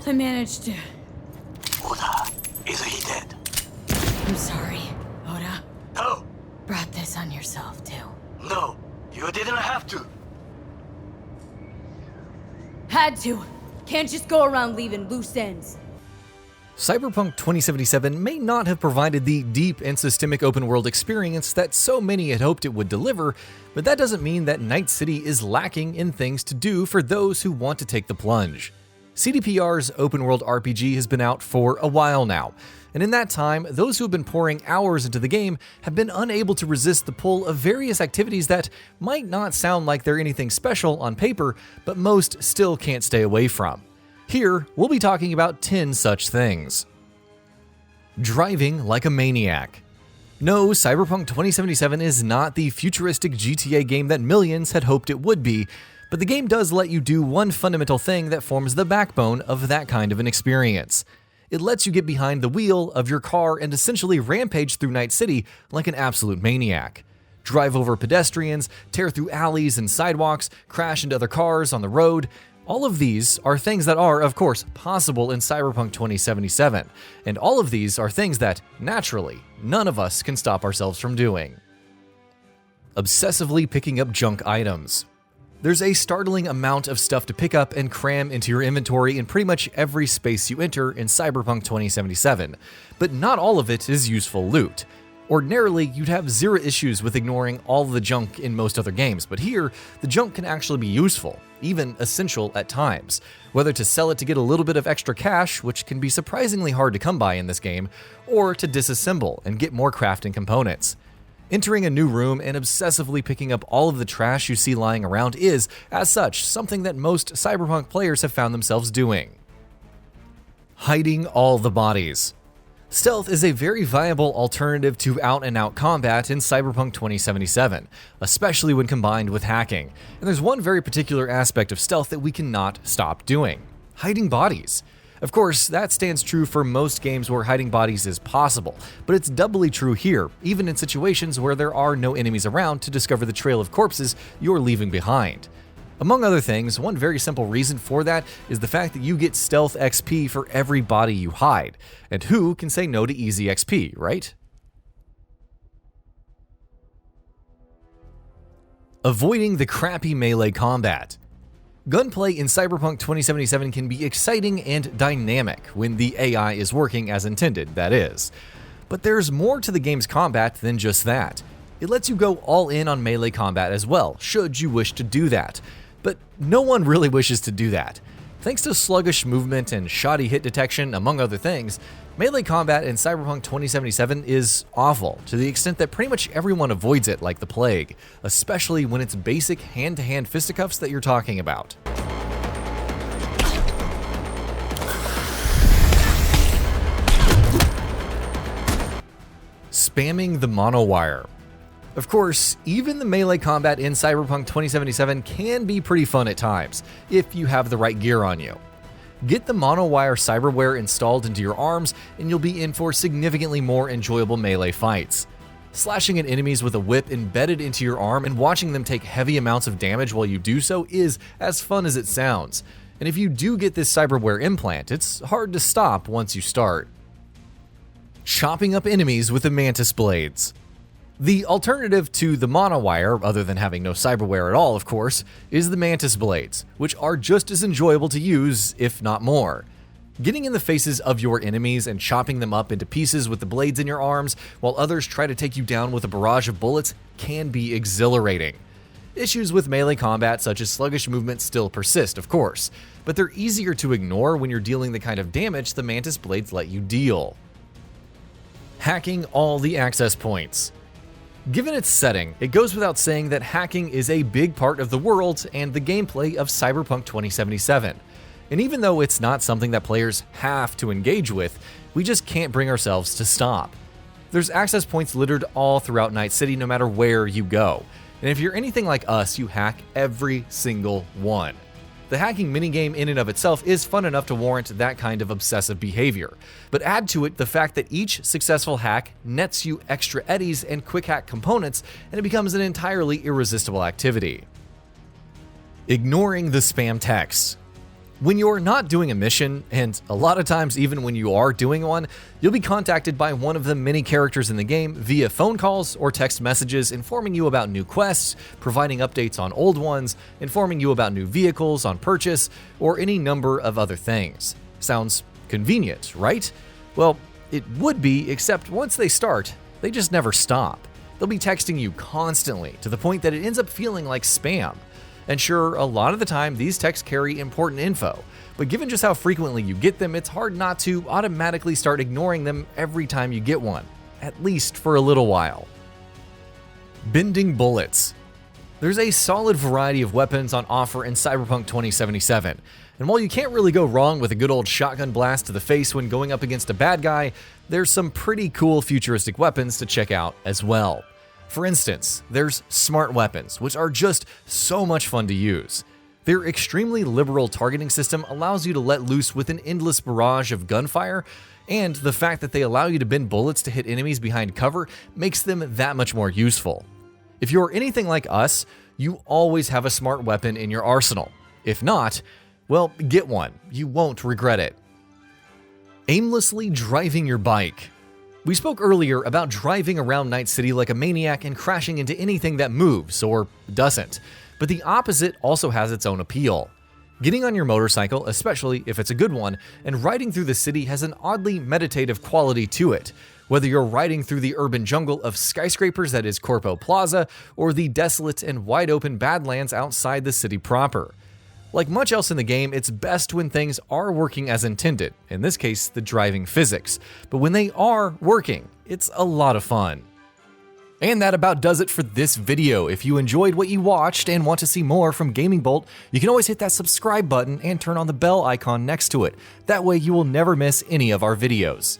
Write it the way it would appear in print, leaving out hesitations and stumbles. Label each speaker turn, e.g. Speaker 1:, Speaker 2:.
Speaker 1: I managed to...
Speaker 2: Oda, is he dead?
Speaker 1: I'm sorry, Oda.
Speaker 2: No,
Speaker 1: Brought this on yourself, too.
Speaker 2: no, you didn't have to.
Speaker 1: Had to. Can't just go around leaving loose ends.
Speaker 3: Cyberpunk 2077 may not have provided the deep and systemic open-world experience that so many had hoped it would deliver, but that doesn't mean that Night City is lacking in things to do for those who want to take the plunge. CDPR's open-world RPG has been out for a while now, and in that time, those who have been pouring hours into the game have been unable to resist the pull of various activities that might not sound like they're anything special on paper, but most still can't stay away from. Here, we'll be talking about 10 such things. Driving like a maniac. No, Cyberpunk 2077 is not the futuristic GTA game that millions had hoped it would be, but the game does let you do one fundamental thing that forms the backbone of that kind of an experience. It lets you get behind the wheel of your car and essentially rampage through Night City like an absolute maniac. Drive over pedestrians, tear through alleys and sidewalks, crash into other cars on the road. All of these are things that are, of course, possible in Cyberpunk 2077, and all of these are things that, naturally, none of us can stop ourselves from doing. Obsessively picking up junk items. There's a startling amount of stuff to pick up and cram into your inventory in pretty much every space you enter in Cyberpunk 2077, but not all of it is useful loot. Ordinarily, you'd have zero issues with ignoring all the junk in most other games, but here, the junk can actually be useful, even essential at times. Whether to sell it to get a little bit of extra cash, which can be surprisingly hard to come by in this game, or to disassemble and get more crafting components. Entering a new room and obsessively picking up all of the trash you see lying around is, as such, something that most Cyberpunk players have found themselves doing. Hiding all the bodies. Stealth is a very viable alternative to out-and-out combat in Cyberpunk 2077, especially when combined with hacking. And there's one very particular aspect of stealth that we cannot stop doing: hiding bodies. Of course, that stands true for most games where hiding bodies is possible, but it's doubly true here, even in situations where there are no enemies around to discover the trail of corpses you're leaving behind. Among other things, one very simple reason for that is the fact that you get stealth XP for every body you hide. And who can say no to easy XP, right? Avoiding the crappy melee combat. Gunplay in Cyberpunk 2077 can be exciting and dynamic when the AI is working as intended, that is. But there's more to the game's combat than just that. It lets you go all in on melee combat as well, should you wish to do that. But no one really wishes to do that. Thanks to sluggish movement and shoddy hit detection, among other things, melee combat in Cyberpunk 2077 is awful, to the extent that pretty much everyone avoids it like the plague, especially when it's basic hand-to-hand fisticuffs that you're talking about. Spamming the monowire. Of course, even the melee combat in Cyberpunk 2077 can be pretty fun at times, if you have the right gear on you. Get the monowire cyberware installed into your arms, and you'll be in for significantly more enjoyable melee fights. Slashing at enemies with a whip embedded into your arm and watching them take heavy amounts of damage while you do so is as fun as it sounds. And if you do get this cyberware implant, it's hard to stop once you start. Chopping up enemies with the MANTIS blades. The alternative to the monowire, other than having no cyberware at all of course, is the MANTIS blades, which are just as enjoyable to use, if not more. Getting in the faces of your enemies and chopping them up into pieces with the blades in your arms, while others try to take you down with a barrage of bullets, can be exhilarating. Issues with melee combat such as sluggish movement still persist, of course, but they're easier to ignore when you're dealing the kind of damage the MANTIS blades let you deal. Hacking all the access points. Given its setting, it goes without saying that hacking is a big part of the world and the gameplay of Cyberpunk 2077. And even though it's not something that players have to engage with, we just can't bring ourselves to stop. There's access points littered all throughout Night City no matter where you go. And if you're anything like us, you hack every single one. The hacking minigame in and of itself is fun enough to warrant that kind of obsessive behavior, but add to it the fact that each successful hack nets you extra eddies and quick hack components, and it becomes an entirely irresistible activity. Ignoring the spam text. When you're not doing a mission, and a lot of times even when you are doing one, you'll be contacted by one of the many characters in the game via phone calls or text messages informing you about new quests, providing updates on old ones, informing you about new vehicles on purchase, or any number of other things. Sounds convenient, right? Well, it would be, except once they start, they just never stop. They'll be texting you constantly to the point that it ends up feeling like spam. And sure, a lot of the time these texts carry important info, but given just how frequently you get them, it's hard not to automatically start ignoring them every time you get one, at least for a little while. Bending bullets. There's a solid variety of weapons on offer in Cyberpunk 2077, and while you can't really go wrong with a good old shotgun blast to the face when going up against a bad guy, there's some pretty cool futuristic weapons to check out as well. For instance, there's smart weapons, which are just so much fun to use. Their extremely liberal targeting system allows you to let loose with an endless barrage of gunfire, and the fact that they allow you to bend bullets to hit enemies behind cover makes them that much more useful. If you're anything like us, you always have a smart weapon in your arsenal. If not, well, get one. You won't regret it. Aimlessly driving your bike. We spoke earlier about driving around Night City like a maniac and crashing into anything that moves or doesn't, but the opposite also has its own appeal. Getting on your motorcycle, especially if it's a good one, and riding through the city has an oddly meditative quality to it, whether you're riding through the urban jungle of skyscrapers that is Corpo Plaza or the desolate and wide open Badlands outside the city proper. Like much else in the game, it's best when things are working as intended, in this case, the driving physics. But when they are working, it's a lot of fun. And that about does it for this video. If you enjoyed what you watched and want to see more from Gaming Bolt, you can always hit that subscribe button and turn on the bell icon next to it. That way you will never miss any of our videos.